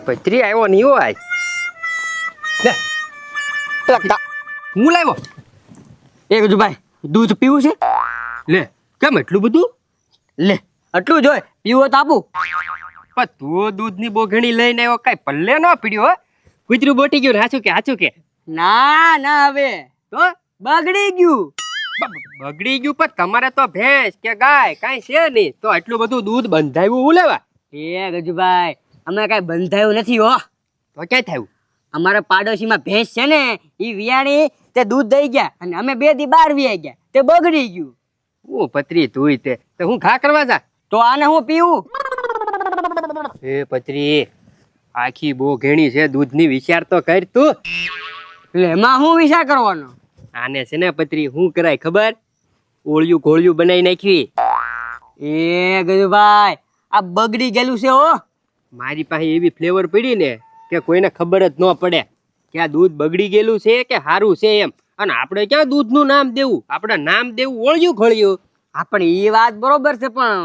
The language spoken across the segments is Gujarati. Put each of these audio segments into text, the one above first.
પત્રી આવ્યો નહીં હોય લે હું લાવ્યો એ ગજુભાઈ દૂધ પીવું છે? લે કેમ એટલું બધું? લે આટલું જ હોય, પીવું તો આપું. પણ તું દૂધની બોઘણી લઈને આવ્યો, કઈ પલ્લે ન પીડ્યો? કૂતરું બોટી ગયું હાચું કે ના ના હવે તો બગડી ગયું. બગડી ગયું? પણ તમારે તો ભેંસ કે ગાય કઈ છે નહીં, તો આટલું બધું દૂધ બંધાવ્યું હું લેવા? એ ગજુભાઈ અમે કઈ બંધાયું નથી હો. તો ક્યાં થયું? અમારા પાડોશીમાં ભેંસ છે ને, ઈ વિયાણી તે દૂધ દઈ ગયા અને અમે 2 દી બહાર વિયા ગયા, તે બગડી ગયું. હું પત્રી તુંય તે તો હું ઘા કરવા જા? તો આને હું પીવું? એ પત્રી આખી બોઘણી છે દૂધની, વિચાર તો કર તું. એટલે એમાં હું વિચાર કરવાનો? આને છે ને પત્રી શું કરાય ખબર? ઓળિયું ઘોળિયું બનાવી નાખી. એ ગજુભાઈ આ બગડી ગયેલું છે હો. મારી પાસે એવી ફ્લેવર પડી ને કે કોઈને ખબર જ ન પડે કે આ દૂધ બગડી ગયેલું છે કે સારું છે એમ. અને આપણે ક્યાં દૂધનું નામ દેવું, આપણે નામ દેવું ઓળિયું ઘોળિયું. આપણે એ વાત બરોબર છે, પણ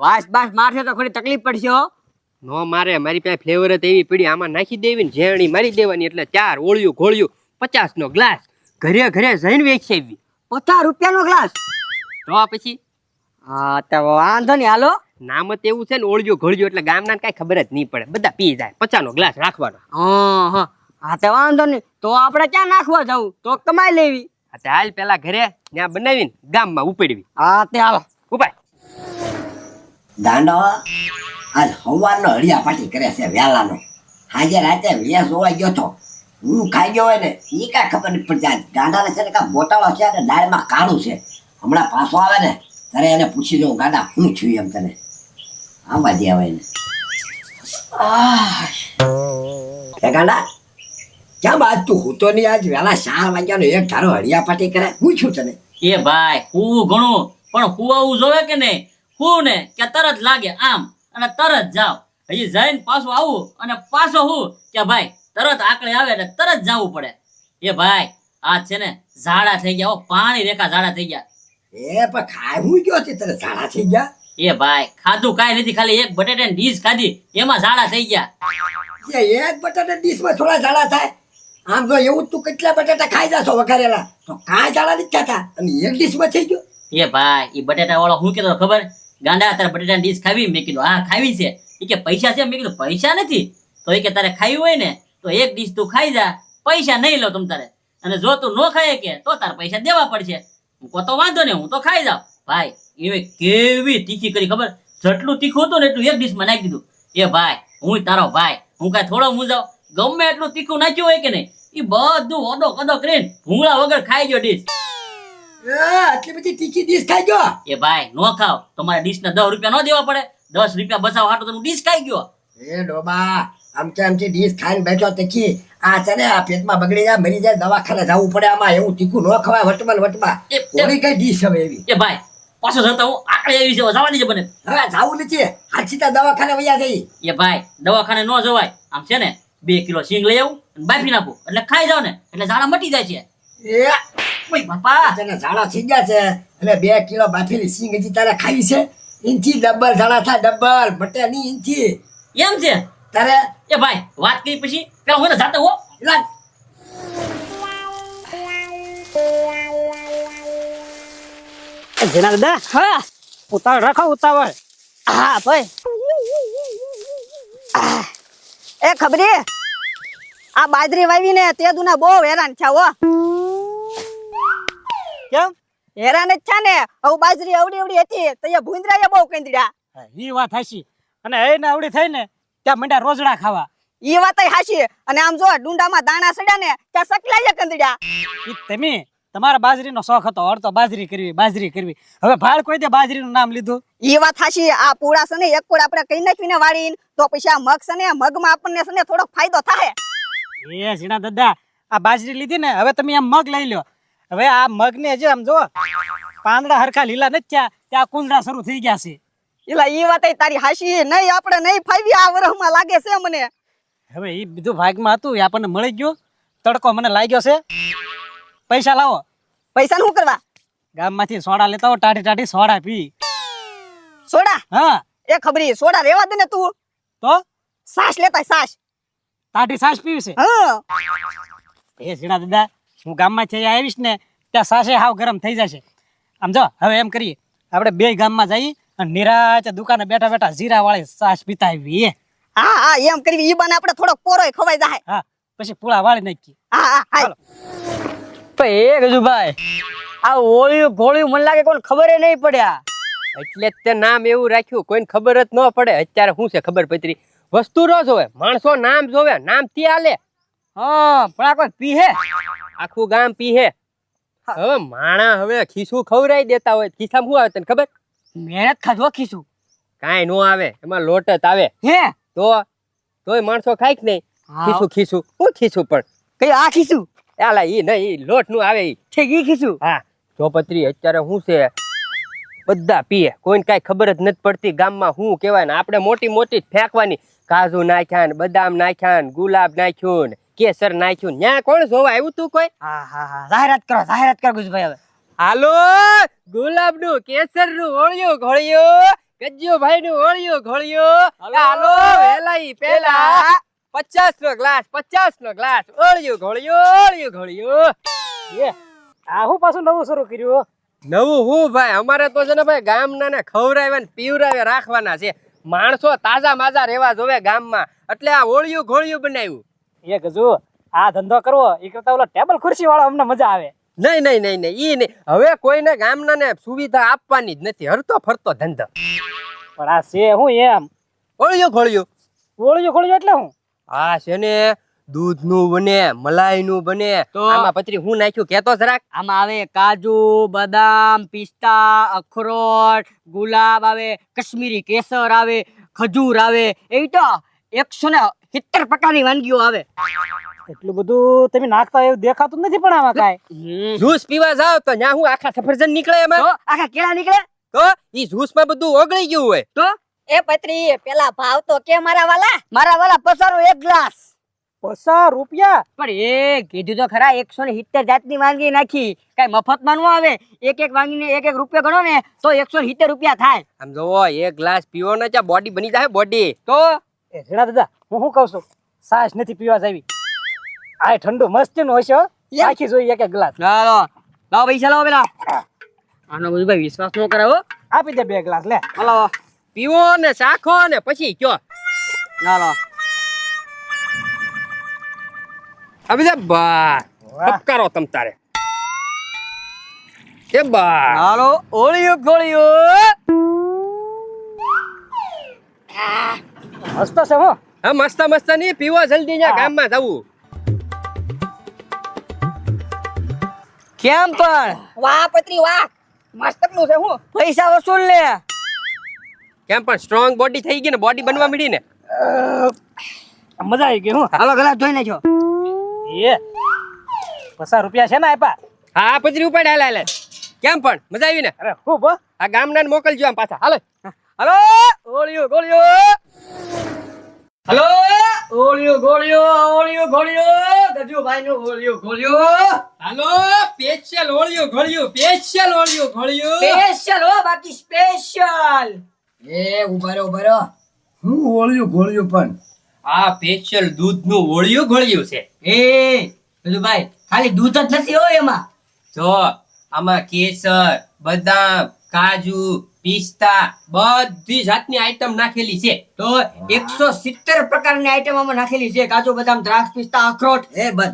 વાસ બાસ મારશે તો થોડી તકલીફ પડશે હો. નો મારે, મારી પાસે ફ્લેવર જ એવી પડી, આમાં નાખી દેવી ને ઝેરણી મારી દેવાની, એટલે 4 ઓળિયું ઘોળિયું 50 નો ગ્લાસ ઘરે જઈને વેચી આવી. 50 રૂપિયાનો ગ્લાસ? તો પછી હા તો વાંધો નહીં, હાલો. નામ જ એવું છે ને ઓળિયું ઘોળિયું, એટલે ગામના કઈ ખબર જ નહીં પડે, બધા પી જાય. 50 નો ગ્લાસ રાખવાનો. હા તો વાંધો નહીં, તો આપણે ક્યાં નાખવા જવું? તો કમાઈ લેવી. હાલ પેલા ઘરે ત્યાં બનાવીને ગામમાં ઉપાડવી. હા તે હાલો ઉપાય. દાંડો આજ હવારનો હળિયા પાટી કરે છે વેલાનો. આજે રાતે વેસ જોવા ગયો તો હું ખાઈ ગયો હોય ને એ કાંઈ ખબર નહીં પડતી. આજ ગાંડાને છે ને કાંઈ ગોટાળો છે ને દાળમાં કાળું છે. હમણાં પાછો આવે ને ત્યારે એને પૂછી દઉં ગાંડા હું છું એમ તને. આંબા દે આવે એને. હે ગાંડા ક્યાં બાદ તું હું તો નહીં? આજ વેલા 4 વાગ્યાનો એક ધારો હળિયા પાટી કરે હું છું તને? એ ભાઈ હું ઘણું પણ હુવાવું જોવે કે નહીં? હું ને કે તરત લાગે આમ અને તરત જાવ. હજી જઈને પાછું આવું અને પાછો હું કે ભાઈ તરત આકડે આવે ને તરત જવું પડે. એ ભાઈ આ છે ને ઝાડા થઈ ગયા, પાણી રેખા ઝાડા થઈ ગયા. એ પણ ખાય હું ગયો છે તને ઝાડા થઈ ગયા? એ ભાઈ ખાધું કાંઈ નથી, ખાલી એક બટેટાની ડીશ ખાધી એમાં ઝાડા થઈ ગયા. એક બટાટા ડીશમાં થોડા ઝાડા થાય? આમ જો એવું તું કેટલા બટાટા ખાઈ જાશો વઘારેલા તો કાંઈ ઝાડા નથી થતા, અને એક ડીશમાં થઈ ગયો. એ ભાઈ એ બટેટા વાળો હું કીધું ખબર? ગાંડા તારે બટેટાની ડીશ ખાવી? મેં કીધું હા ખાવી છે. એ કે પૈસા છે? મેં કીધું પૈસા નથી. તો એ કે તારે ખાવી હોય ને તો એક ડીશ તું ખાઈ જા, પૈસા નહીં લો તમ તારે, અને જો તું ન ખાય કે તો તારે પૈસા દેવા પડશે. હું કહો તો વાંધો નહીં, હું તો ખાઈ જાઉં. ભાઈ એ કેવી તીખી કરી ખબર? જેટલું તીખું હતું ને એટલું એક ડીશમાં નાખી દીધું. એ ભાઈ હું તારો ભાઈ, હું કાંઈ થોડો મૂંઝાવ? ગમે એટલું તીખું નાખ્યું હોય કે નહીં, એ બધું ઓદો કદો કરીને ભૂંગળા વગર ખાઈ ગયો ડીશ. આટલી બધી તીખી ડીશ ખાઈ ગયો? એ ભાઈ નો ખાવ તો મારા ડીશ ના 10 રૂપિયા ન દેવા પડે? 10 રૂપિયા બચાવ હાટો તો ડીશ ખાઈ ગયો. એ ડોબા આમથી ડીશ ખાઈને બેઠો તીખી. આ છે ને આ પેટમાં બગડી જાય, મરી જાય, દવાખાને જવું પડે. આમાં એવું તીખું ન ખવાય વટમાં. ઓલી કઈ ડીશ હવે એવી? એ ભાઈ પાછો જતા હું આકડે આવી છે, જવાની છે બને. હવે જાવું નથી, હાલ સીધા દવાખાને વયા જઈ. એ ભાઈ દવાખાને ન જવાય. આમ છે ને 2 કિલો સિંગ લઈ આવું અને બાફી નાખું એટલે ખાઈ જાવ ને એટલે ઝાડા મટી જાય છે. એ ઓય બાપા તને ઝાડા થઈ ગયા છે એટલે 2 કિલો બાફેલી સિંગ હજી તારે ખાવી છે? ઇનથી ડબલ ઝાડા થાય, ડબલ મટે નહીં ઇનથી. એમ છે તારે એ ભાઈ વાત કરી પછી પેલા હું જાતો હો. એલા જેના દાદા હા ઉતાવળ રાખો, ઉતાવળ. હા ભાઈ એ ખબરી આ બાજરી વાવી ને તે દુના બહુ હેરાન થયા હો. કેમ હેરાન જ છે ને? હવે બાજરી અવડી હતી તો એ ભૂંદરાએ બહુ કંદડ્યા. ઈ વાત હાચી. અને એને આવડી થઈ ને ત્યાં મંડ્યા રોજડા ખાવા. ઈ વાત હાચી. અને આમ જો ડુંડામાં દાણા સડ્યા ને ત્યાં સકલાએ કંદડ્યા. ઈ તમે તમારા બાજરીનો શોખ હતો, અડતો બાજરી કરવી. હવે ભાળ કોઈ દે બાજરીનું નામ લીધું. ઈ વાત હાચી. આ પૂળા છે ને એક કોડ આપણે કઈ નાખીને વાળીને તો પછી આ મગ છે ને મગમાં આપણને છે ને થોડોક ફાયદો થાય. એ ઝીણા દાદા આ બાજરી લીધી ને હવે તમે આમ મગ લઈ લો. હવે આ મગ ને હજી આમ જો પાંદડા હરખા લીલા નથી થયા, ત્યાં કુંદડા શરૂ થઈ ગયા છે. એલા ઈ વાત તારી હાચી. નહીં આપણે નહીં ફાવી આ વરહમાં લાગે છે મને. હવે ઈ બધું ભાગમાં હતું, એ આપણને મળી ગયું. તડકો મને લાગ્યો છે. પૈસા લાવો. પૈસા શું કરવા? ગામમાંથી સોડા લેતા હો, ટાઢી સોડા પી. સોડા? હા એ ખબરી સોડા રેવા દે ને તું. તો સાસ લેતા સાસ. તાટી છાશ પીવી છે હા એ ઝીણા દાદા હું ગામમાં છે આવીશ ને ત્યાં સાસે હાવ ગરમ થઈ જશે આમ જો હવે એમ કરીએ આપણે બે ગામમાં જઈએ અને નિરાતે દુકાને બેઠા બેઠા જીરા વાળી છાશ પીતા આવીએ હા હા એમ કરવી ઈ બને આપણે થોડોક પોરોય ખવાઈ જાય હા પછી પૂળા વાળી નાખીએ હા હા હાલ ચાલો. એ ગજુભાઈ આ ઓળ્યું ગોળ્યું મને લાગે કોઈને ખબર નહીં પડ્યા એટલે જ તે નામ એવું રાખ્યું કોઈને ખબર જ ન પડે અત્યારે શું છે ખબર પત્રી વસ્તુ નો જોવે માણસો નામ જોવે નામ થી હાલે હા પણ આ કોઈ પીહે આખું ગામ પીહે હવે માણા હવે ખીસું ખવરાઈ દેતા હોય ખિસ્સામાં શું આવે તને ખબર મહેનત ખાધો ખીશું કાંઈ નો આવે એમાં લોટ જ આવે હે તોય માણસો ખાય કે નહીં હા. ખીસું ખીસું શું ખીસું પણ કઈ આ ખીશું આલા ઈ નહીં ઈ લોટ નું આવે ઈ ઠીક ઈ ખીશું હા જો પત્રી અત્યારે શું છે બધા પીએ કોઈને કાંઈ ખબર જ નથી પડતી ગામમાં શું કહેવાય ને આપણે મોટી મોટી જ ફેંકવાની કાજુ નાખ્યા ને બદામ નાખ્યા ને ગુલાબ નાખ્યું ને કેસર નાખ્યું ને ન્યા કોણ જોવા આવ્યું તું કોઈ હા હા હા જાહેરાત કરો ગુજભાઈ હવે હાલો ગુલાબ નું કેસર નું ઓળિયું ઘોળિયું ગજ્જુભાઈ નું ઓળિયું ઘોળિયું હાલો વેલાઈ પેલા 50 નો ગ્લાસ 50 નો ગ્લાસ ઓળિયું ઘોળિયું એ આ હું પાછું નવું શરૂ કર્યું નવું હું ભાઈ અમારે તો છે ને ભાઈ ગામના ને ખવડાવ્યા ને પીવડાવ્યા રાખવાના છે માણસો તાજા માજા રહેવા જોવે ગામમાં એટલે આ ઓળિયું ઘોળિયું બનાવ્યું એ ગજુ આ ધંધો કરવો એ કરતા ઓલો ટેબલ ખુરશી વાળો અમને મજા આવે નહીં ઈ નહીં હવે કોઈને ગામના ને સુવિધા આપવાની જ નથી હરતો ફરતો ધંધો પણ આ છે હું એમ ઓળિયું ઘોળિયું ઓળિયું ખોળ્યું એટલે હું આ છે ને દૂધ નું બને મલાઈ નું બને તો? આમાં પતરી હું નાખ્યું કેતો જરાક આમાં આવે કાજુ બદામ પિસ્તા અખરોટ ગુલાબ આવે કાશ્મીરી કેસર આવે ખજૂર આવે એવી તો 170 પ્રકારની વાનગીઓ આવે એટલું બધું તમે નાખતા એવું દેખાતું જ નથી પણ આમાં કાંઈ જ્યુસ પીવા જાવ તો ન્યા હું આખા સફરજન નીકળે એમાં તો આખા કેળા નીકળે તો ઈ જ્યુસ માં બધું ઓગળી ગયું હોય તો એ પત્રી પેલા ભાવ તો કે મારા વાલા મારા વાળા પસારો એક ગ્લાસ 50 રૂપિયા પણ એ કીધું તો ખરા 170 જાતની વાનગી નાખી કઈ મફતમાં ન આવે એક એક વાનગીને એક એક રૂપિયા ગણો ને તો 170 રૂપિયા થાય આમ જોવો એક ગ્લાસ પીવો ને ત્યાં બોડી બની જાય બોડી તો એ ઝીણા દાદા હું શું કહું છું સાસ નથી પીવા જાવી આ ઠંડુ મસ્ત નું હશે હો. નાખી જોઈએ એક એક ગ્લાસ લાવો લાવો પૈસા લાવો પેલા આનો બધું ભાઈ વિશ્વાસ ન કરાવો આપી દે 2 ગ્લાસ લે લાવો પીવો ને ચાખો ને પછી કયો લાવો હવે દે બા વાહ. પપકારો તમ તારે કે બા હાલો ઓળિયું ગોળિયું મસ્ત છે હો હા મસ્ત મસ્ત નહીં પીવો જલ્દી ન્યા ગામમાં જવું કેમ પણ વાહ પત્રી વાહ મસ્તકનું છે હું પૈસા વસૂલ લે કેમ પણ સ્ટ્રોંગ બોડી થઈ ગઈ ને બોડી બનવા મળી ને મજા આવી ગઈ હું હાલો ગ્લાસ ધોઈ નાખ્યો એ 50 રૂપિયા છે ને આપ્યા હા પતરી ઉપાડ હાલ હાલ કેમ પણ મજા આવી ને અરે ખૂબ હો આ ગામના ને મોકલજો આમ પાછા હાલો હાલો ઓળિયું ગોળિયું હાલો ઓળિયું ગોળિયું ગજુભાઈ નું ઓળિયું ગોળિયું હાલો સ્પેશિયલ ઓળિયું ઘોળિયું સ્પેશિયલ ઓળિયું ઘોળિયું સ્પેશિયલ હો બાકી સ્પેશિયલ એ ઉભા રહો હું ઓળ્યું ઘોળ્યું પણ આ સ્પેશિયલ દૂધનું ઓળિયું ઘોળિયું છે એ ગજુભાઈ ખાલી દૂધ જ નથી હો એમાં જો આમાં કેસર બદામ કાજુ પિસ્તા બધી જાતની આઈટમ નાખેલી છે તો 170 પ્રકારની આઈટમ આમાં નાખેલી છે કાજુ બદામ દ્રાક્ષ પિસ્તા અખરોટ એ બસ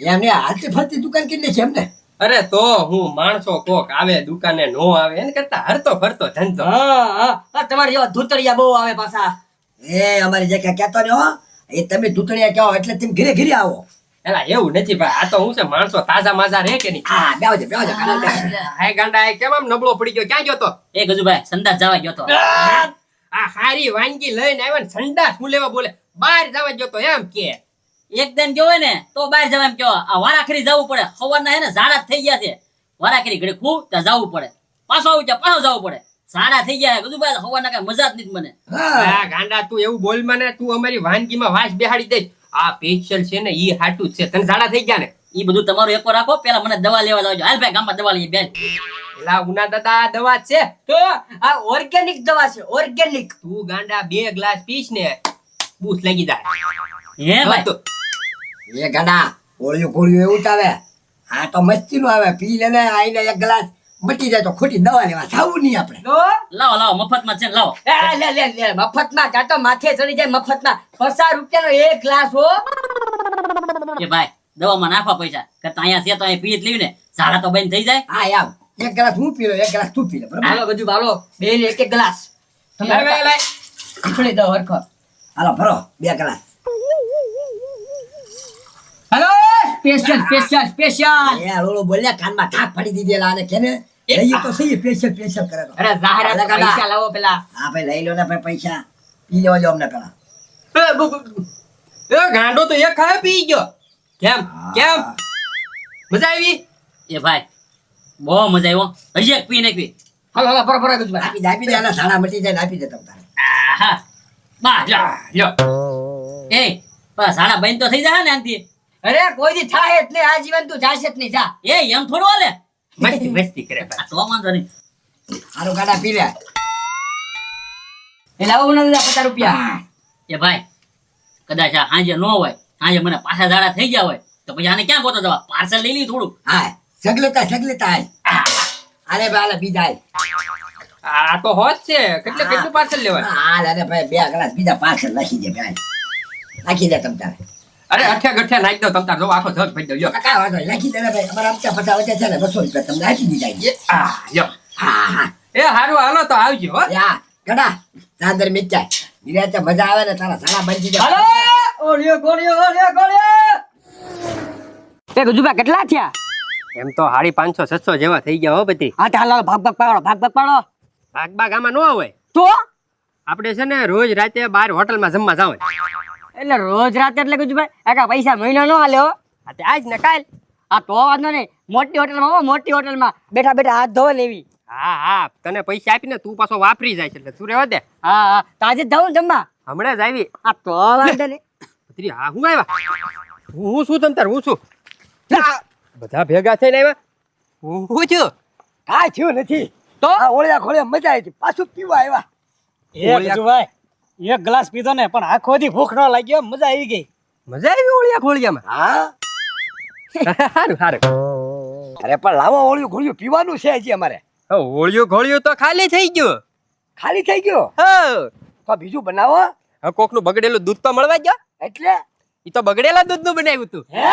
એમને હાલતી ફરતી દુકાન કેટલી છે એમને અરે તો હું માણસો કોક આવે દુકાને નો આવે એને કરતા હરતો ફરતો ધંધો હા તમારી જેવા ધૂતરિયા બહુ આવે પાછા એ અમારી જે કહેતો ને હો એ તમે ધૂતળિયા કહો એટલે તમે ઘરે ઘરે આવો એલા એવું નથી ભાઈ આ તો હું છે માણસો તાજા માજા રે કે નહીં હા બેવજો કાના બેવજો. હાય ગાંડા હાય કેમ આમ નબળો પડી ગયો ક્યાં ગયો તો એ ગજુભાઈ સંદાસ જવા ગયો તો આ હારી વાનગી લઈને આવ્યો ને સંડાસ હું લેવા બોલે બહાર જવા ગયો તો એમ કે એક દિન ગયો હોય ને તો બહાર જવા એમ કેવો આ વારાખરી જવું પડે સવારના હે ને ઝાડા થઈ ગયા છે વારાખરી ઘડી ખૂબ ત્યાં જવું પડે પાછો આવું ત્યાં પાછો જવું પડે ઝાડા થઈ ગયા છે ગજુભાઈ સવારના કઈ મજા જ નથી મને હા આ ગાંડા તું એવું બોલ મને તું અમારી વાનગીમાં વાસ બેહાડી દઈશ આ સ્પેશિયલ છે ને ઈ હાટું જ છે તને ઝાડા થઈ ગયા ને ઈ બધું તમારું એકવાર રાખો પેલા મને દવા લેવા જાવજો હાલ ભાઈ ગામમાં દવા લઈએ બેન એલા ઉના દાદા આ દવા જ છે તો આ ઓર્ગેનિક દવા છે ઓર્ગેનિક તું ગાંડા 2 ગ્લાસ પીશ ને બૂસ લાગી જાય હે ભાઈ તો એ ગાડા ઓળિયું ગોળિયું એવું જ આવે. આ તો મસ્તી નું આવે. પી લે ને આઈને એક ગ્લાસ મટી જાય તો ખોટી દવા લેવા જાવું નહીં આપણે. લાવો લાવો મફતમાં છે ને, લાવો લે મફતમાં કાંટો માથે ચડી જાય મફતમાં 50 રૂપિયાનો એક ગ્લાસ હો. કે ભાઈ દવામાં નાખવા પૈસા કરતા અહીંયા છે તો અહીંયા પી જ લેવી ને, ઝાડા તો બંધ થઈ જાય. હા યાર એક ગ્લાસ હું પી લો એક ગ્લાસ તું પી લે બરાબર. હાલો બધું હાલો બે ને એક એક ગ્લાસ ઉછળી દો હરખો. હાલો ભરો 2 ગ્લાસ. હાલો સ્પેશિયલ સ્પેશિયલ સ્પેશિયલ. એ લોલો બોલ્યા કાનમાં થાક પડી દીધેલા અને કેને લઈએ તો સહી સ્પેશિયલ કરે તો. અરે જાહેરાત હાલે કાકા. પૈસા લાવો પેલા. હા ભાઈ લઈ લો ને ભાઈ પૈસા પી લેવા જો અમને પેલા. એ ગાંડો તો એક ખાય પી ગયો. કેમ કેમ મજા આવી? એ ભાઈ બહુ મજા આવ્યો, હજી એક પી નાખવી. હાલો હાલો બરો બરો ગુજભાઈ. આપી દે આના સાડા મટી જાય ને આપી દે તમ તારે. આહા બા લ્યો લ્યો. એ બસ ઝાડા બંધ તો થઈ જાય ને આનથી. અરે કોઈ દી થાય એટલે આ જીવન તું જાશે જ નહીં જા. એ એમ થોડું હાલે. મસ્તી મસ્તી કરે ભાઈ. આ તો વાંધો નહીં. હારું ગાડા પી લે. એ લાવો મને 50 રૂપિયા. એ ભાઈ કદાચ આ સાંજે ન હોય, સાંજે મને પાછા ઝાડા થઈ ગયા હોય તો પછી આને ક્યાં ગોતો જવા? પાર્સલ લઈ લઈ થોડું. હા સગલેતા આલે ભાઈ આલે બીજા આય. આ તો હોત છે. કેટલું પાર્સલ લેવાય? હાલ અરે ભાઈ 2 ગ્લાસ બીજા પાછળ નાખી દે ભાઈ. નાખી દે તમ તારે. અરે અઠ્યા ગઠ્યા નાખી દો તમ તાર. જો આખો જગ ભરી દો લ્યો. કાકા વાંધો નહીં, નાખી દે ને ભાઈ. અમારા આપતા ફટા વચ્ચે છે ને 200 રૂપિયા તમને આપી દીધા. આ લ્યો. હા હા એ હારું હાલો તો આવજો હો. યા ગડા ચાંદર મિચાય નિરાતે મજા આવે ને તારા સાડા બંધી દે. હાલો ઓળિયો ગોળિયો. એ ગુજુભા કેટલા થયા? એમ તો 550 600 જેવા થઈ ગયા હો બધી. હા તો હાલો ભાગ પાડો. ભાગ ભાગ આમાં ન હોય. તો આપણે છે ને રોજ રાતે બહાર હોટલમાં જમવા જાવ. એટલે રોજ રાતે એટલે ગુજુભાઈ આખા પૈસા મહિનો ન હાલે હો. આજ ને કાલ. આ તો વાંધો નહીં. મોટી હોટલમાં હો, મોટી હોટલમાં બેઠા બેઠા હાથ ધોવે લેવી. હા તને પૈસા આપીને તું પાછો વાપરી જાય છે એટલે તું રહેવા દે. હા તો આજે જ જાઉં ને જમવા. હમણાં જ આવી. આ તો વાંધો નહીં. ભત્રી, હા હું આવ્યા. હું શું તમ તાર હું છું. બધા ભેગા થઈને આવ્યા. હું છું. કાંઈ થયું નથી. તો આ ઓળિયા ખોળિયા મજા આવી પાછું પીવા આવ્યા. એ ગજુભાઈ એક ગ્લાસ પીધો ને પણ આખો દી ભૂખ ન લાગ્યો, મજા આવી ગઈ. મજા આવી ઓળિયા ખોળિયામાં. હા સારું સારું. અરે પણ લાવો ઓળિયું ખોળિયું પીવાનું છે હજી અમારે. ઓળિયું ઘોળિયું તો ખાલી થઈ ગયું. ખાલી થઈ ગયો હા તો બીજું બનાવો. હવે કોકનું બગડેલું દૂધ તો મળવા ગયો. એટલે ઈ તો બગડેલા દૂધનું બનાવ્યું તું. હે